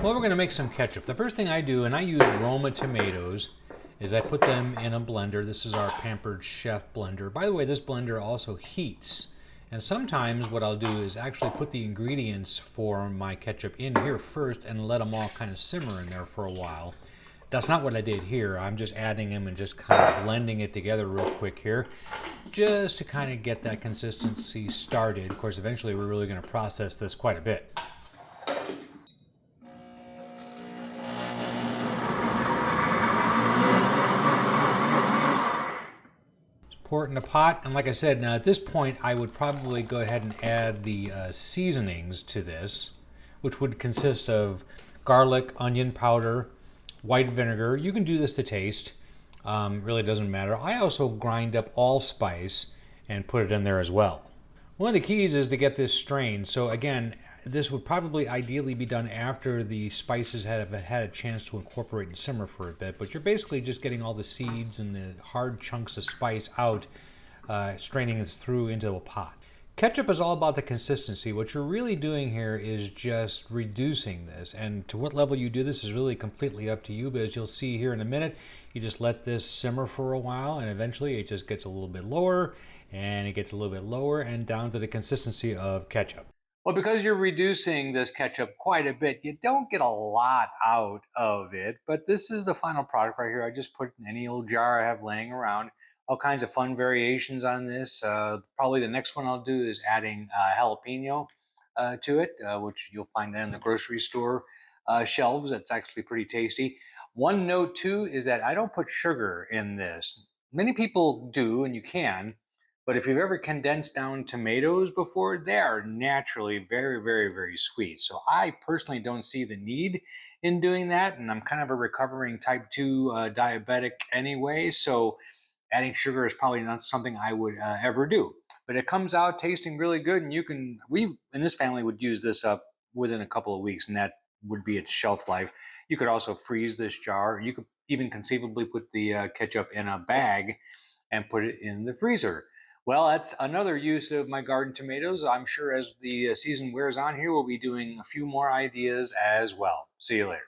Well, we're going to make some ketchup. The first thing I do, and I use Roma tomatoes, is I put them in a blender. This is our Pampered Chef blender. By the way, this blender also heats. And sometimes what I'll do is actually put the ingredients for my ketchup in here first and let them all kind of simmer in there for a while. That's not what I did here. I'm just adding them and just kind of blending it together real quick here, just to kind of get that consistency started. Of course, eventually we're really going to process this quite a bit. Pour it in a pot, and like I said, now at this point I would probably go ahead and add the seasonings to this, which would consist of garlic, onion powder, white vinegar. You can do this to taste, really doesn't matter. I also grind up allspice and put it in there as well. One of the keys is to get this strained. So again, this would probably ideally be done after the spices have had a chance to incorporate and simmer for a bit, but you're basically just getting all the seeds and the hard chunks of spice out, straining this through into a pot. Ketchup is all about the consistency. What you're really doing here is just reducing this, and to what level you do this is really completely up to you, but as you'll see here in a minute, you just let this simmer for a while, and eventually it just gets a little bit lower, and it gets a little bit lower, and down to the consistency of ketchup. Well, because you're reducing this ketchup quite a bit, you don't get a lot out of it, but this is the final product right here. I just put in any old jar I have laying around. All kinds of fun variations on this. Probably the next one I'll do is adding jalapeno to it, which you'll find in the grocery store shelves. It's actually pretty tasty. One note too is that I don't put sugar in this. Many people do, and you can. But if you've ever condensed down tomatoes before, they are naturally very, very, very sweet. So I personally don't see the need in doing that. And I'm kind of a recovering type 2 diabetic anyway. So adding sugar is probably not something I would ever do. But it comes out tasting really good. And we in this family would use this up within a couple of weeks, and that would be its shelf life. You could also freeze this jar. You could even conceivably put the ketchup in a bag and put it in the freezer. Well, that's another use of my garden tomatoes. I'm sure as the season wears on here, we'll be doing a few more ideas as well. See you later.